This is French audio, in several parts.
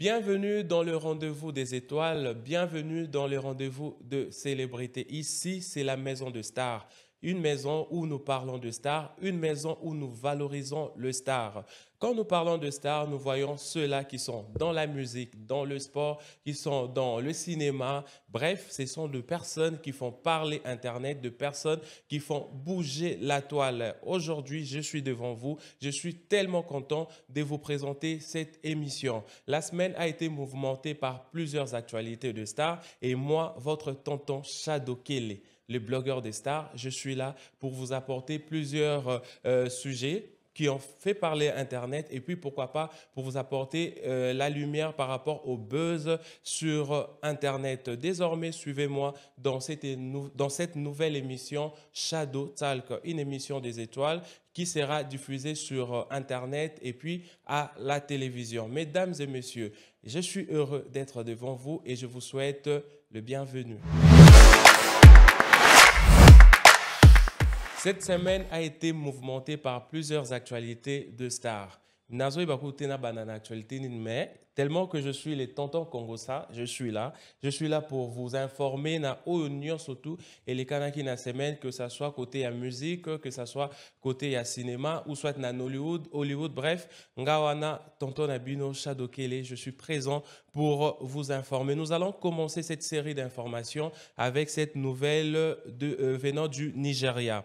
Bienvenue dans le rendez-vous des étoiles, bienvenue dans le rendez-vous de célébrités. Ici, c'est la maison de stars. Une maison où nous parlons de stars, une maison où nous valorisons le star. Quand nous parlons de stars, nous voyons ceux-là qui sont dans la musique, dans le sport, qui sont dans le cinéma. Bref, ce sont de personnes qui font parler Internet, de personnes qui font bouger la toile. Aujourd'hui, je suis devant vous. Je suis tellement content de vous présenter cette émission. La semaine a été mouvementée par plusieurs actualités de stars et moi, votre tonton Shadow Kelly, le blogueur des stars, je suis là pour vous apporter plusieurs sujets qui ont fait parler Internet et puis pourquoi pas pour vous apporter la lumière par rapport au buzz sur Internet. Désormais, suivez-moi dans cette nouvelle émission Shadow Talk, une émission des étoiles qui sera diffusée sur Internet et puis à la télévision. Mesdames et messieurs, je suis heureux d'être devant vous et je vous souhaite le bienvenu. Cette semaine a été mouvementée par plusieurs actualités de stars. Nazo Ibakoute na banana actualité mais tellement que je suis les tontons Congosa, je suis là. Je suis là pour vous informer na union surtout et les kanaki na semaine que ça soit côté à musique, que ça soit côté à cinéma ou soit na Hollywood, bref, ngawana tonton Nabino Shadow Kelly, je suis présent pour vous informer. Nous allons commencer cette série d'informations avec cette nouvelle venant du Nigeria.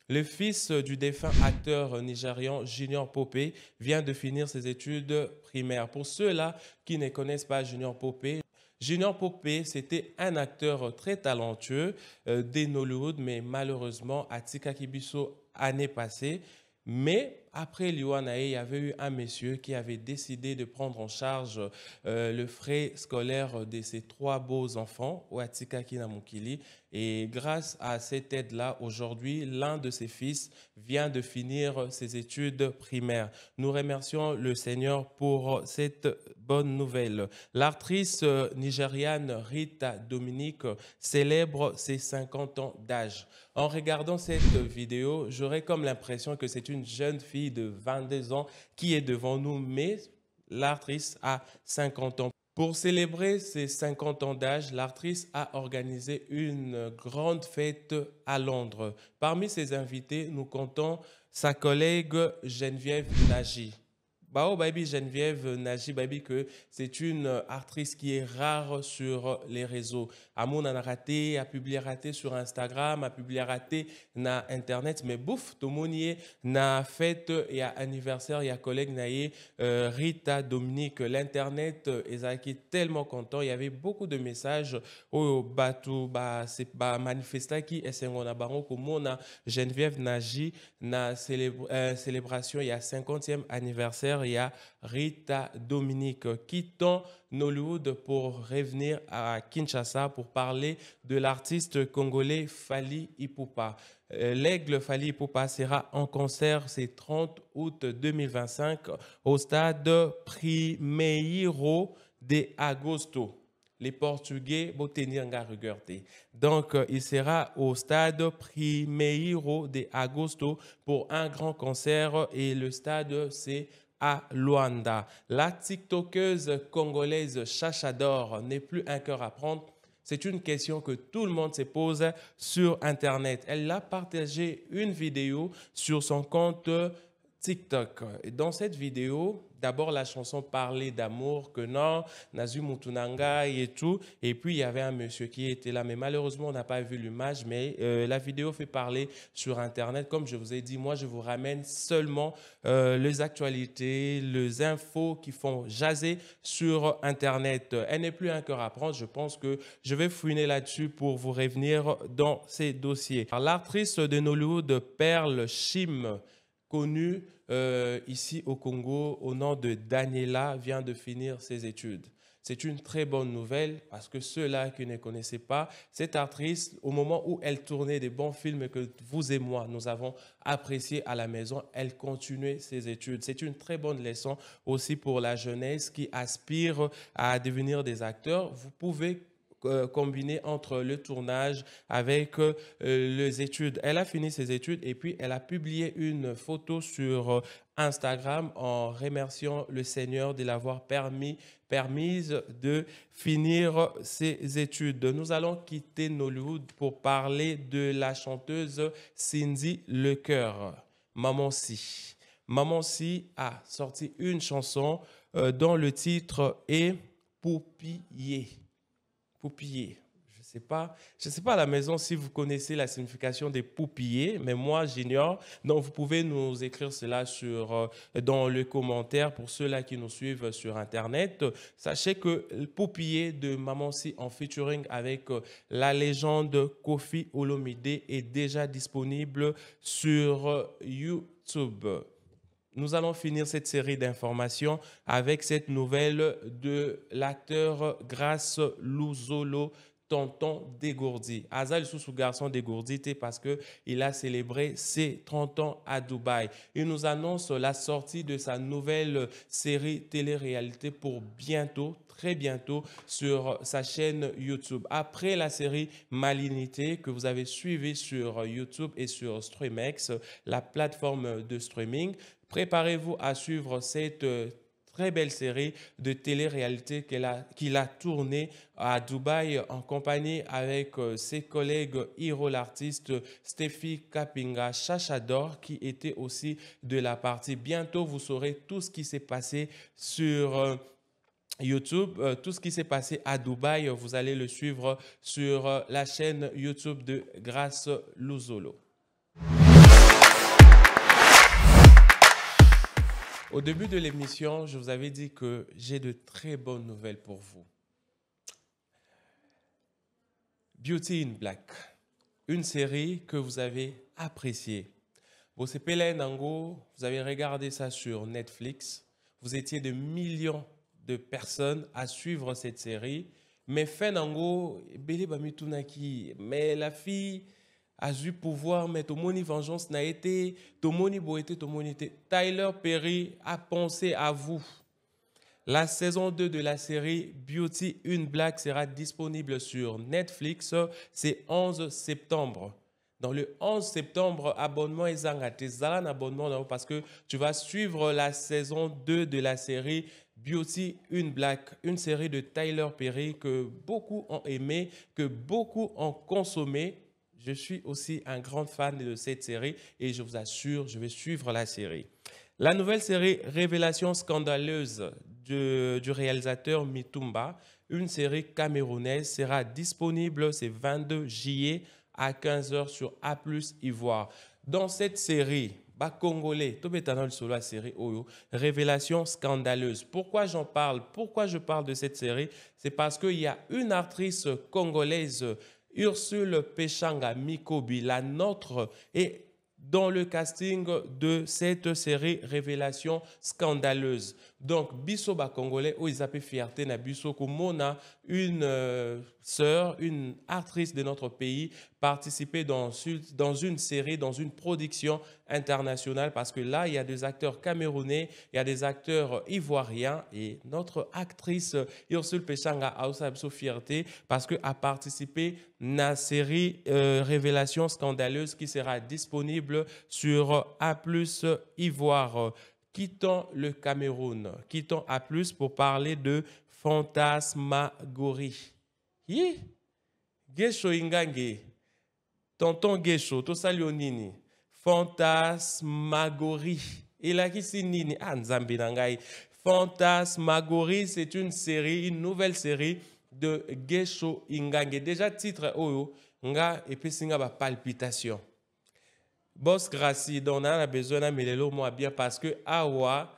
Le fils du défunt acteur nigérian Junior Pope vient de finir ses études primaires. Pour ceux-là qui ne connaissent pas Junior Pope, c'était un acteur très talentueux d'Hollywood, mais malheureusement, à Tika Kibiso, année passée. Mais après l'Iwanae, il y avait eu un monsieur qui avait décidé de prendre en charge le frais scolaire de ses trois beaux enfants, Ouatika Kinamukili. Et grâce à cette aide-là, aujourd'hui, l'un de ses fils vient de finir ses études primaires. Nous remercions le Seigneur pour cette bonne nouvelle. L'actrice nigériane Rita Dominique célèbre ses 50 ans d'âge. En regardant cette vidéo, j'aurais comme l'impression que c'est une jeune fille de 22 ans qui est devant nous, mais l'actrice a 50 ans. Pour célébrer ses 50 ans d'âge, l'actrice a organisé une grande fête à Londres. Parmi ses invités, nous comptons sa collègue Geneviève Nagy. Bao Baby Geneviève Nagy Baby que c'est une actrice qui est rare sur les réseaux. Amon a raté, a publié raté sur Instagram, a publié raté na internet, mais bouf, tout le monde y est na fête et à anniversaire, il y a collègue naïe Rita Dominique. L'internet est tellement content, il y avait beaucoup de messages au bateau, c'est manifesta qui est un baron comme on a Geneviève Nagy na célébration, il y a 50e anniversaire. Il y a Rita Dominique quittant Hollywood pour revenir à Kinshasa pour parler de l'artiste congolais Fally Ipupa. L'aigle Fally Ipupa sera en concert ce 30 août 2025 au stade Primeiro de Agosto. Les Portugais vont tenir un regarder. Donc, il sera au stade Primeiro de Agosto pour un grand concert et le stade, c'est à Luanda. La TikTokeuse congolaise Chacha d'Or n'est plus un cœur à prendre. C'est une question que tout le monde se pose sur Internet. Elle a partagé une vidéo sur son compte TikTok. Et dans cette vidéo, d'abord la chanson parlait d'amour, que non, Nazu Mutunanga et tout. Et puis il y avait un monsieur qui était là, mais malheureusement on n'a pas vu l'image, mais la vidéo fait parler sur Internet. Comme je vous ai dit, moi je vous ramène seulement les actualités, les infos qui font jaser sur Internet. Elle n'est plus un cœur à prendre. Je pense que je vais fouiner là-dessus pour vous revenir dans ces dossiers. L'actrice de Hollywood, Pearl Shim, connue ici au Congo au nom de Daniela, vient de finir ses études. C'est une très bonne nouvelle parce que ceux-là qui ne connaissaient pas, cette actrice, au moment où elle tournait des bons films que vous et moi, nous avons appréciés à la maison, elle continuait ses études. C'est une très bonne leçon aussi pour la jeunesse qui aspire à devenir des acteurs. Vous pouvez combiné entre le tournage avec les études. Elle a fini ses études et puis elle a publié une photo sur Instagram en remerciant le Seigneur de l'avoir permise de finir ses études. Nous allons quitter Nollywood pour parler de la chanteuse Cindy Lecoeur, Maman Si. Maman Si a sorti une chanson dont le titre est Poupiller. Poupiller. Je sais pas à la maison si vous connaissez la signification des poupiller, mais moi j'ignore. Donc vous pouvez nous écrire cela dans le commentaire pour ceux-là qui nous suivent sur Internet. Sachez que le poupiller de Maman Si en featuring avec la légende Koffi Olomide est déjà disponible sur YouTube. Nous allons finir cette série d'informations avec cette nouvelle de l'acteur Grace Louzolo, Tonton Dégourdi. Azal sous garçon dégourdi parce qu'il a célébré ses 30 ans à Dubaï. Il nous annonce la sortie de sa nouvelle série télé-réalité pour bientôt, très bientôt, sur sa chaîne YouTube. Après la série Malignité que vous avez suivie sur YouTube et sur Streamex, la plateforme de streaming, préparez-vous à suivre cette très belle série de télé-réalité qu'il a tournée à Dubaï en compagnie avec ses collègues Hiro l'artiste, Steffi Kapinga Chachador qui était aussi de la partie. Bientôt, vous saurez tout ce qui s'est passé sur YouTube, tout ce qui s'est passé à Dubaï. Vous allez le suivre sur la chaîne YouTube de Grace Louzolo. Au début de l'émission, je vous avais dit que j'ai de très bonnes nouvelles pour vous. Beauty in Black, une série que vous avez appréciée. Bosepele Nango, vous avez regardé ça sur Netflix. Vous étiez de millions de personnes à suivre cette série. Mais Fenango, mais la fille a eu pouvoir, mais Tomoni Vengeance n'a été, Tomoni Boété, Tomoni été. Tyler Perry a pensé à vous. La saison 2 de la série Beauty in Black sera disponible sur Netflix. C'est 11 septembre. Dans le 11 septembre, abonnement et zangate, zalan abonnement parce que tu vas suivre la saison 2 de la série Beauty in Black, une série de Tyler Perry que beaucoup ont aimé, que beaucoup ont consommé. Je suis aussi un grand fan de cette série et je vous assure, je vais suivre la série. La nouvelle série Révélation scandaleuse du réalisateur Mitumba, une série camerounaise, sera disponible ce 22 juillet à 15h sur A+ Ivoire. Dans cette série, Congolais, la série Oyo, Révélation scandaleuse. Pourquoi j'en parle? Pourquoi je parle de cette série? C'est parce qu'il y a une actrice congolaise, Ursule Pechanga Mikobi, la nôtre, et dans le casting de cette série Révélation scandaleuse. Donc, biso ba congolais, où ils appellent fierté na biso, komona une sœur, une actrice de notre pays participer dans une série, dans une production internationale, parce que là, il y a des acteurs camerounais, il y a des acteurs ivoiriens, et notre actrice Ursule Pechanga a aussi sa fierté parce qu'elle a participé à la série Révélation scandaleuse qui sera disponible sur A+ Ivoire. Quittons le Cameroun, quittons A+ pour parler de fantasmagorie. Hi! Gesho Ingange, tonton Gesho, to salionini. Fantasmagorie. Il a qui si nini? Ah, Nzambi nangai. Fantasmagorie, c'est une série, une nouvelle série de Gesho Ingange. Déjà, titre Oyo, nga et puis singa ba palpitation. Boss Gracie, donc on a besoin d'améliorer le mot bien parce que awa,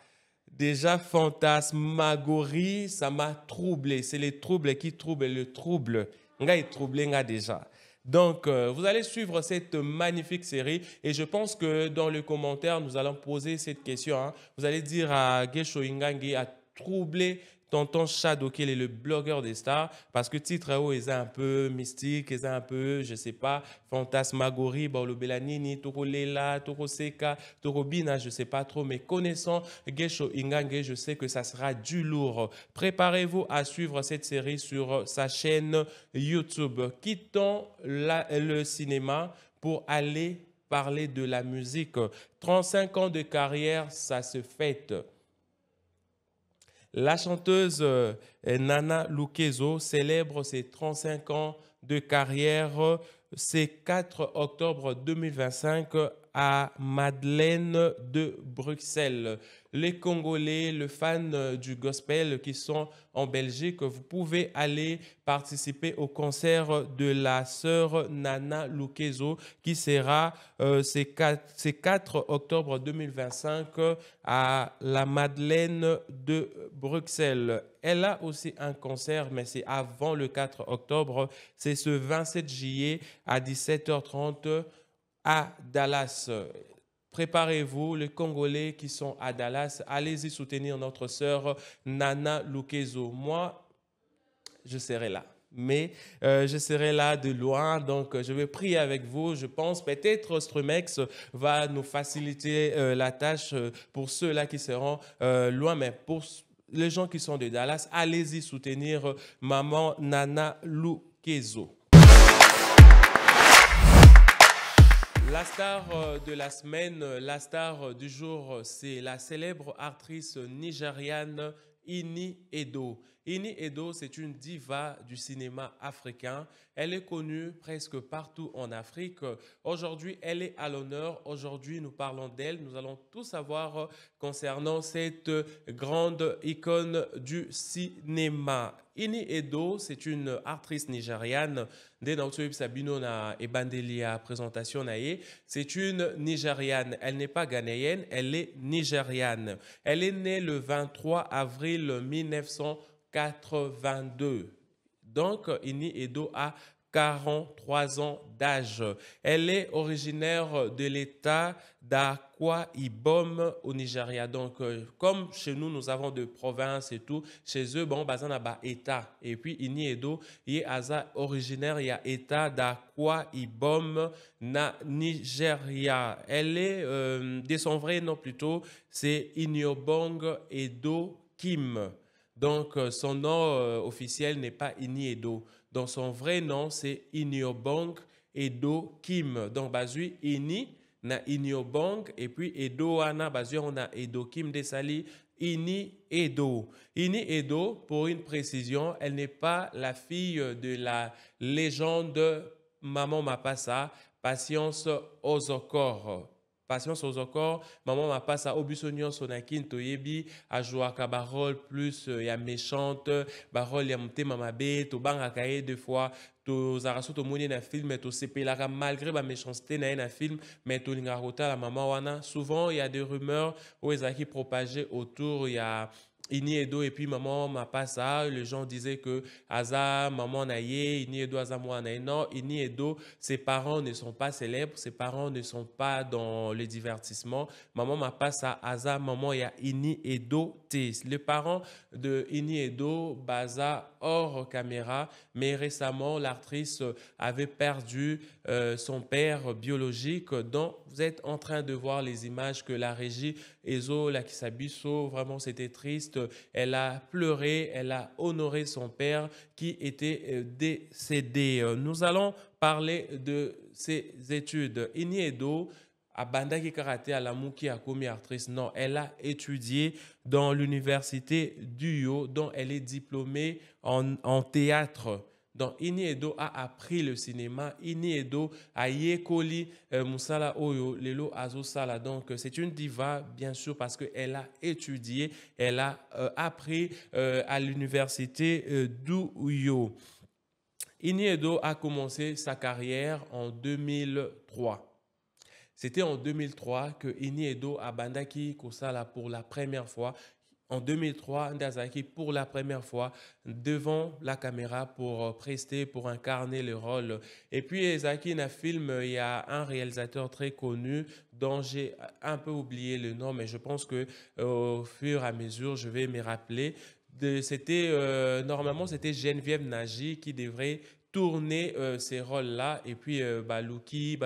déjà fantasmagorie, ça m'a troublé. C'est les troubles qui troublent le trouble. Nga est troublé nga déjà. Donc, vous allez suivre cette magnifique série et je pense que dans le commentaire, nous allons poser cette question. Hein. Vous allez dire à Gesho Ingange à troubler tonton Shadow est le blogueur des stars parce que titre est un peu mystique, est un peu, je sais pas, fantasmagorie, bon, le Belanini, Toko Lela, Toko Seka, Toko Bina, je sais pas trop, mais connaissant Gesho Ingange, je sais que ça sera du lourd. Préparez-vous à suivre cette série sur sa chaîne YouTube. Quittons le cinéma pour aller parler de la musique. 35 ans de carrière, ça se fête. La chanteuse Nana Lukezo célèbre ses 35 ans de carrière ce 4 octobre 2025 à Madeleine de Bruxelles. Les Congolais, les fans du gospel qui sont en Belgique, vous pouvez aller participer au concert de la sœur Nana Lukezo qui sera ce 4 octobre 2025 à la Madeleine de Bruxelles. Elle a aussi un concert, mais c'est avant le 4 octobre. C'est ce 27 juillet à 17h30 à Dallas. Préparez-vous, les Congolais qui sont à Dallas, allez-y soutenir notre sœur Nana Lukezo. Moi, je serai là. Mais je serai là de loin, donc je vais prier avec vous. Je pense peut-être Strumex va nous faciliter la tâche pour ceux-là qui seront loin, mais pour les gens qui sont de Dallas, allez-y soutenir maman Nana Lukezo. La star de la semaine, la star du jour, c'est la célèbre actrice nigériane Ini Edo. Ini Edo, c'est une diva du cinéma africain. Elle est connue presque partout en Afrique. Aujourd'hui, elle est à l'honneur. Aujourd'hui, nous parlons d'elle. Nous allons tout savoir concernant cette grande icône du cinéma. Ini Edo, c'est une actrice nigériane. C'est une Nigériane. Elle n'est pas ghanéenne, elle est nigériane. Elle est née le 23 avril 1982. Donc, Ini Edo a 43 ans d'âge. Elle est originaire de l'État d'Akwa Ibom au Nigeria. Donc, comme chez nous, nous avons de provinces et tout, chez eux, bon, bazan a ba État. Et puis, Ini Edo, il est originaire, il y a État d'Akwa Ibom na Nigeria. Elle est, de son vrai nom plutôt, c'est Iniobong Edo Kim. Donc, son nom officiel n'est pas Ini Edo. Donc, son vrai nom, c'est Iniobong Edo Kim. Donc, basui Ini, na Iniobong, et puis Edo ana, basui on a Edo Kim Desali, Ini Edo. Ini Edo, pour une précision, elle n'est pas la fille de la légende Maman Mapasa, Patience Ozokor. Patience Ozokor, maman m'a pas ça obusonnion sonakin toyebi a joué à barol plus ya méchante barol ya mte mama be to banga kaye deux fois to zaraso to moni na film to sepelaka malgré ba méchanceté na film mais to linga rota la maman wana souvent il y a des rumeurs où ils qui propagées autour il y a Ini Edo et puis maman m'a pas ça. Les gens disaient que Aza, maman naïe, Ini Edo, Aza, moi naïe. Non, Ini Edo, ses parents ne sont pas célèbres, ses parents ne sont pas dans le divertissement. Maman m'a pas ça. Aza, maman, il y a Ini Edo T. Les parents de Ini Edo, Baza, hors caméra, mais récemment, l'actrice avait perdu son père biologique. Donc, vous êtes en train de voir les images que la régie Ezo, la Kisabiso, vraiment c'était triste. Elle a pleuré, elle a honoré son père qui était décédé. Nous allons parler de ses études. Ini Edo, à Bandaki Karaté, à la Mouki, à Komi actrice, non, elle a étudié dans l'université d'Uyo, dont elle est diplômée en théâtre. Donc, Ini Edo a appris le cinéma. Ini Edo a yekoli Musala Oyo, Lelo Azo Sala. Donc, c'est une diva, bien sûr, parce qu'elle a étudié, elle a appris à l'université d'Uyo. Ini Edo a commencé sa carrière en 2003. C'était en 2003 que Ini Edo a bandaki Kosala pour la première fois. En 2003, Ndazaki pour la première fois devant la caméra pour prester, pour incarner le rôle. Et puis, Zaki, dans le film, il y a un réalisateur très connu dont j'ai un peu oublié le nom, mais je pense que au fur et à mesure, je vais me rappeler. c'était normalement c'était Geneviève Nagy qui devrait tourner ces rôles-là et puis Balouki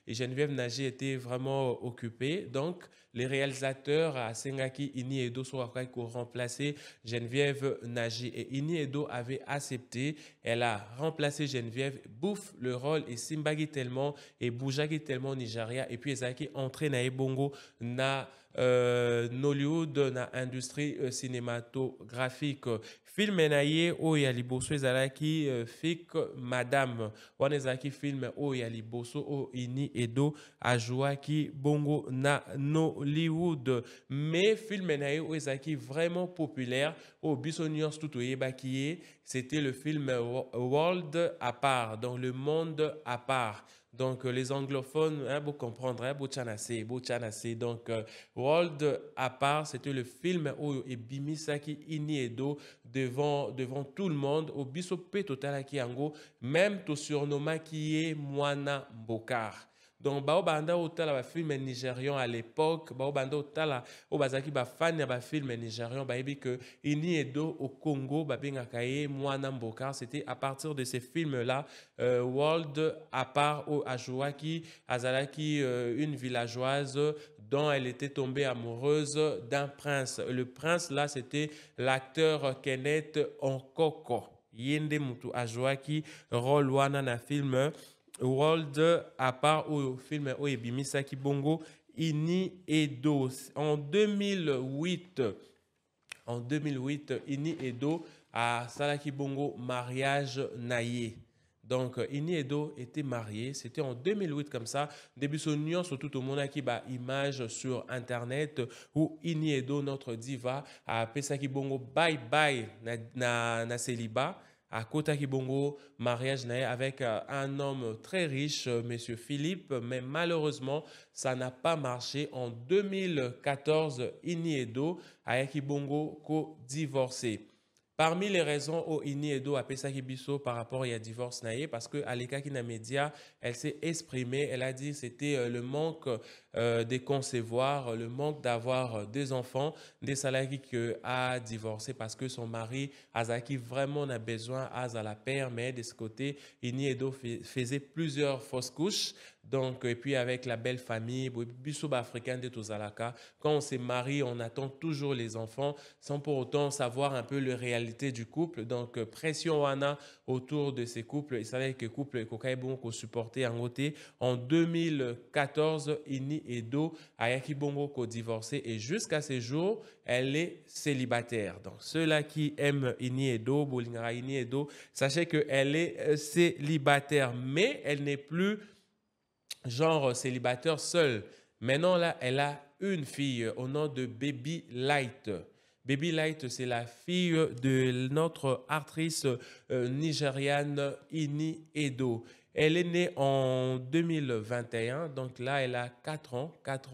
et Geneviève Nagy était vraiment occupée. Donc les réalisateurs à Sengaki Ini Edo sont pour remplacer Geneviève Nagy et Ini Edo avait accepté. Elle a remplacé Geneviève, bouffe le rôle et Simbagi tellement et Boujagi tellement au Nigeria et puis Ezaki entré na Ebongo na Nollywood na industrie cinématographique film na ye o ya liboso ezalaki fik madame wana ezalaki film o ya liboso o Ini Edo ajouaki bongo na Nollywood mais film na ye o ezalaki vraiment populaire o biso nyonso tout oyebaki ye c'était le film World à part donc le monde à part. Donc, les anglophones, hein, vous comprendrez, hein, Bochanase. Donc, World à part, c'était le film où Ebimisaki Ini Edo devant tout le monde, au bisope total qui ango, même tout surnommé qui est Mwana Mbokar. Donc, banda otala ba film nigérian à l'époque, banda otala o bazaki ba fan ya ba film nigérian ba ebi que Ini Edo au Congo ba bengaka ye Mwana Mbokar, c'était à partir de ces films là World à part au Ajouaki Azalaki une villageoise dont elle était tombée amoureuse d'un prince. Le prince là c'était l'acteur Kenneth Onkoko. Yende Mutu Ajouaki rôle wana na film World à part au film Oebimisaki Bongo Ini Edo en 2008 Ini Edo à Salaki Bongo mariage naïe. Donc, Ini Edo était marié, c'était en 2008 comme ça. Début son surtout au monde qui a image sur internet où Ini Edo, notre diva, a Pesaki Bongo bye bye na célibat. À Kota Kibongo, mariage avec un homme très riche, Monsieur Philippe, mais malheureusement, ça n'a pas marché. En 2014, Ini Edo a Kibongo divorcé. Parmi les raisons où Ini Edo a Pesaki Biso par rapport à divorce naïe, parce que Aleka Kina Media, elle s'est exprimée, elle a dit que c'était le manque de concevoir, le manque d'avoir des enfants, des salariés qui a divorcé parce que son mari Azaki vraiment a besoin à la père, mais de ce côté, Ini Edo faisait plusieurs fausses couches. Donc, et puis avec la belle famille, Bissoba africain de Tozalaka, quand on se marie, on attend toujours les enfants sans pour autant savoir un peu la réalité du couple. Donc, pression wana autour de ces couples. Il savait que couple Kokaibon qu'on supportait en côté. En 2014, Ini Edo a Yakibongo ko divorcé et jusqu'à ce jour, elle est célibataire. Donc, ceux-là qui aiment Ini Edo, Bolingara Ini Edo, sachez qu'elle est célibataire, mais elle n'est plus genre célibataire seule. Maintenant, là, elle a une fille au nom de Baby Light. Baby Light, c'est la fille de notre actrice nigériane Ini Edo. Elle est née en 2021, donc là, elle a 4 ans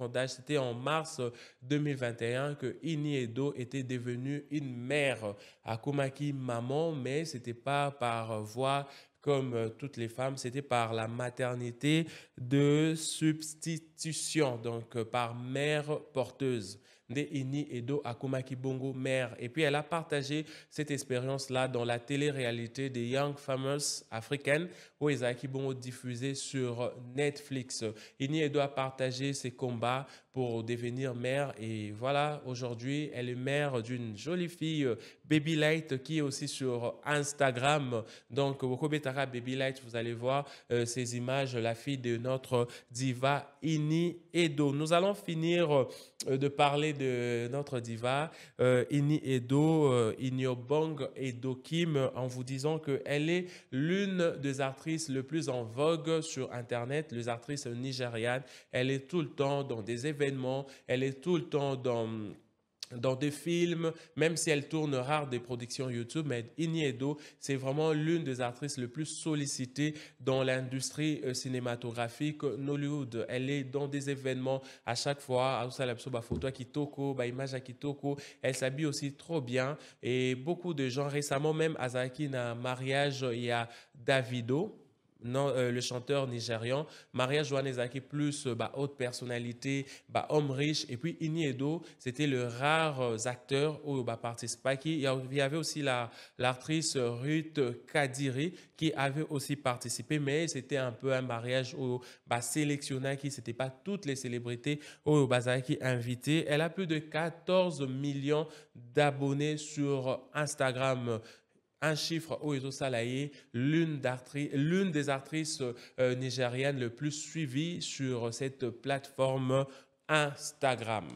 d'âge. C'était en mars 2021 que Ini Edo était devenue une mère à Komaki maman, mais ce n'était pas par voie comme toutes les femmes, c'était par la maternité de substitution, donc par mère porteuse. De Ini Edo Akumaki Bongo mère. Et puis elle a partagé cette expérience-là dans la télé-réalité des Young Famous africaines où Isaki Bongo diffusé sur Netflix. Ini Edo a partagé ses combats pour devenir mère et voilà, aujourd'hui, elle est mère d'une jolie fille, Baby Light, qui est aussi sur Instagram. Donc, Wokobetara Baby Light, vous allez voir ces images, la fille de notre diva Ini Edo. Nous allons finir de parler de notre diva Ini Edo, Iniobong Edo Kim, en vous disant qu'elle est l'une des actrices les plus en vogue sur Internet, les actrices nigérianes. Elle est tout le temps dans des événements, elle est tout le temps dans des films, même si elle tourne rare des productions YouTube, mais Ini Edo, c'est vraiment l'une des actrices les plus sollicitées dans l'industrie cinématographique Nollywood. Elle est dans des événements à chaque fois, photo Kitoko, image à Kitoko. Elle s'habille aussi trop bien et beaucoup de gens récemment, même Azaki n'a mariage, il y a Davido. non, le chanteur nigérian. Maria Joanezaki plus haute personnalité, homme riche. Et puis Ini Edo, c'était le rare acteur où participait. Il y avait aussi l'actrice Ruth Kadiri qui avait aussi participé, mais c'était un peu un mariage où sélectionné, qui c'était pas toutes les célébrités où qui invitées. Elle a plus de 14 millions d'abonnés sur Instagram, un chiffre où ils ont salarié l'une des actrices nigériennes le plus suivies sur cette plateforme Instagram.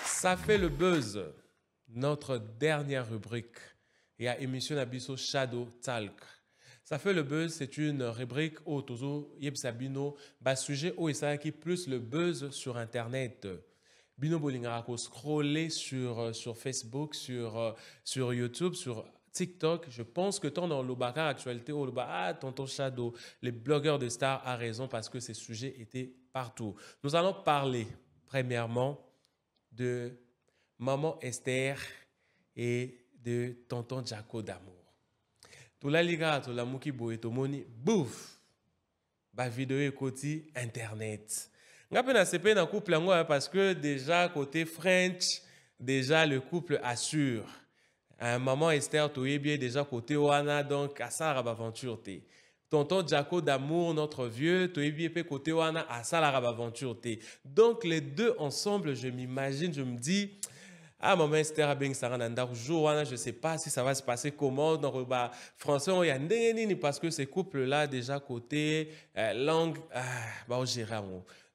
Ça fait le buzz. Notre dernière rubrique. Il y a émission Nabiso Shadow Talk. Ça fait le buzz, c'est une rubrique où Tozo Yebsabino, sujet où il qui plus le buzz sur Internet. Bino Bolingara scroller sur Facebook, sur YouTube, sur TikTok. Je pense que tant dans l'Obaka actualité, tonton Shadow, les blogueurs de stars a raison parce que ces sujets étaient partout. Nous allons parler premièrement de Maman Esther et de tonton Jaco d'amour. Tout la liga, tout la mouki boye, tout moni, bouf, vidéo et côté internet. Nga pe na sepe na couple yango parce que déjà côté French, déjà le couple assure. Maman Esther toyebi déjà côté wana donc asala aventure te. Tonton Jaco d'amour notre vieux toyebi pe côté wana asala aventure te. Donc les deux ensemble, je m'imagine, je me dis maman Esther abeng sarananda jour wana, je sais pas si ça va se passer comment dans le français on y a ndeni parce que ces couples là déjà côté langue on gérer.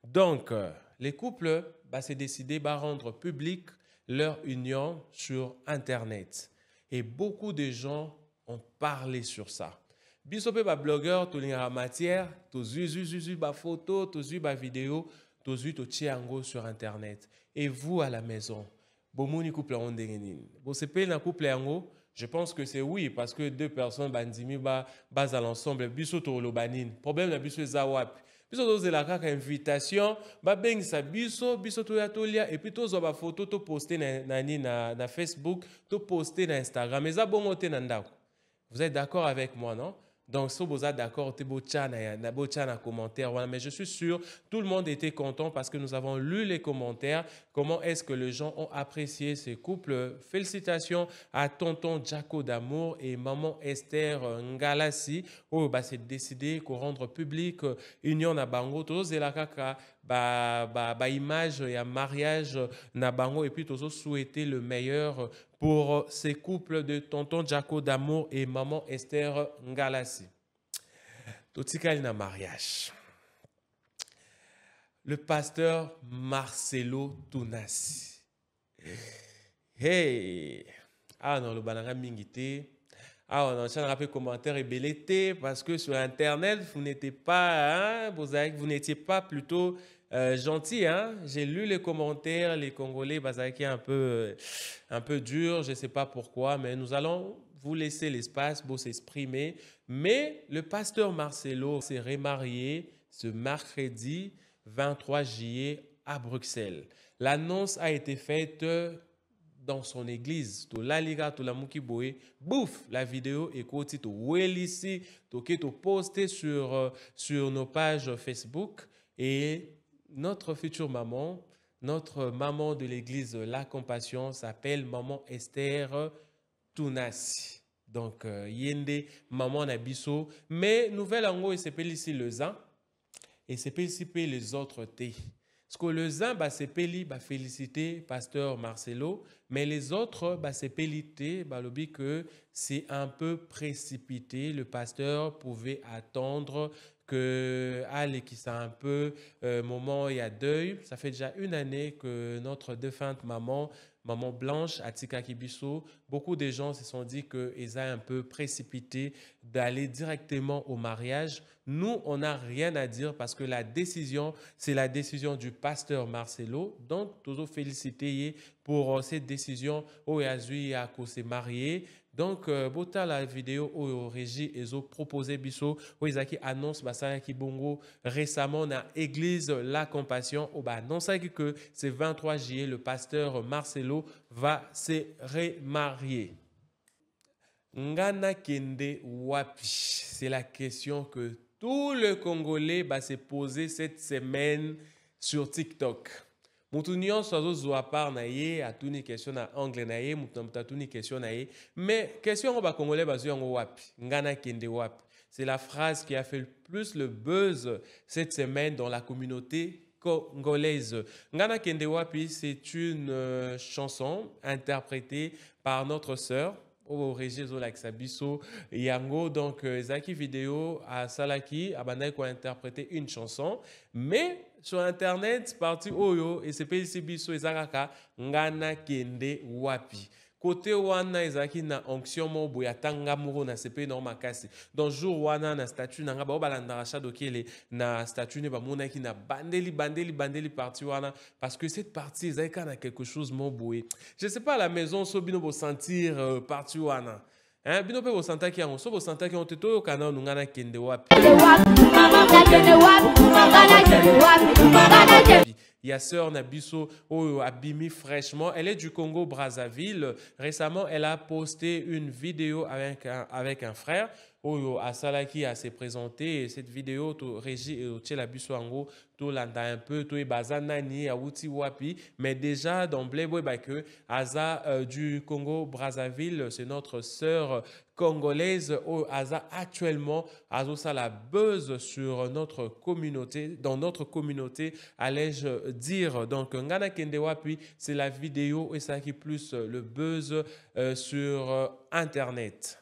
Donc, les couples s'est décidé à rendre public leur union sur Internet. Et beaucoup de gens ont parlé sur ça. Bisopé blogueur, tout la matière, tout zuzu photo, tout vidéo, tout tiango sur Internet. Et vous à la maison, bomoni couple en dengenin. Vous savez na couple yango, je pense que c'est oui parce que deux personnes bandimi bas à l'ensemble bisoto lo banin. Problème na biso zawap. Biso toze la kaka invitation, bengisa biso to ya tolia et puis tozo ba photo to poster na Facebook, to poster na Instagram. Eza bongo te na ndako. Vous êtes d'accord avec moi, non? Donc, si vous êtes d'accord, vous avez commentaire. Mais je suis sûr, tout le monde était content parce que nous avons lu les commentaires. Comment est-ce que les gens ont apprécié ces couples? Félicitations à tonton Jaco d'amour et maman Esther Ngalassi. C'est décidé qu'on rendre public union na bango. Tous la kaka image et un mariage na bango et puis tous souhaiter le meilleur pour ces couples de tonton Jaco d'amour et maman Esther Ngalassi. Totikali na mariage. Le pasteur Marcelo Tounassi. Hey! Non, le bananga mingité. On a un commentaire et belleté parce que sur Internet, vous n'étiez pas, vous n'étiez pas plutôt gentil. J'ai lu les commentaires, les Congolais, qui est un peu dur, je ne sais pas pourquoi, mais nous allons vous laisser l'espace pour s'exprimer. Mais le pasteur Marcelo s'est remarié ce mercredi 23 juillet à Bruxelles. L'annonce a été faite dans son église. To la liga, to la mouki boé, bouf, la vidéo est côté to welisi, to poster sur nos pages Facebook. Et notre future maman, notre maman de l'église La Compassion s'appelle maman Esther Tounassi. Donc, yende maman nabiso. Mais nouvelle ango, il s'appelle ici le zan. Et c'est ici les autres thés. Parce que le zan, c'est peli, féliciter pasteur Marcelo, mais les autres, c'est pélité, le que c'est un peu précipité. Le pasteur pouvait attendre que qui c'est un peu moment il y a deuil. Ça fait déjà une année que notre défunte maman Blanche Atika Kibiso, beaucoup de gens se sont dit qu'ils ont un peu précipité d'aller directement au mariage. Nous, on n'a rien à dire parce que la décision, c'est la décision du pasteur Marcelo. Donc, toujours féliciter pour cette décision. Oyazui a s'est marié. Donc, bota la vidéo au régie ils ont proposé biso Oyazaki annonce basaya ki bongo récemment dans l'église La Compassion au non ça que c'est 23 juillet le pasteur Marcelo va se remarier. Ngana kende wapi? C'est la question que tout le Congolais va se poser cette semaine sur TikTok. Mutu nyonso azozwa part na ye atuni question na angle na ye, mutu atuni question na ye, mais question ba Congolais bazwi yango wapi? Ngana kende wapi? C'est la phrase qui a fait le plus le buzz cette semaine dans la communauté congolaise. Ngana kende wapi, c'est une chanson interprétée par notre sœur au réseau Laxabiso Yango. Donc, Zaki vidéo à Salaki, Abanaï a interprété une chanson, mais sur Internet, parti Oyo, et c'est ici Biso et Zaraka, Ngana Kende Wapi. Côté wana ezaki na onction mo boya tanga muro na CP na makasi. Donc jour wana na statut na ngaba balanda racha dokele na statut ne ba mona ki na bandeli parti wana parce que cette partie ezaki na quelque chose mo boye. Je sais pas à la maison so bino bo sentir parti wana. Hein bino pe bo senta ki yango so bo senta ki on te to kana ngana kende wapi. Il y a sœur Nabiso Abimi fraîchement. Elle est du Congo Brazzaville. Récemment, elle a posté une vidéo avec un frère. Oyo Asalaki a s'est présenté. Cette vidéo, tu régi la Biso Ango, tu l'anda un peu, tu es bazanani a wuti wapi. Mais déjà d'emblée, que Aza du Congo Brazzaville, c'est notre sœur congolaise. Aza actuellement, Azosa la buzz sur notre communauté, dans notre communauté, allais-je dire. Donc, Ngana Kende Wapi, c'est la vidéo et ça qui plus le buzz sur Internet.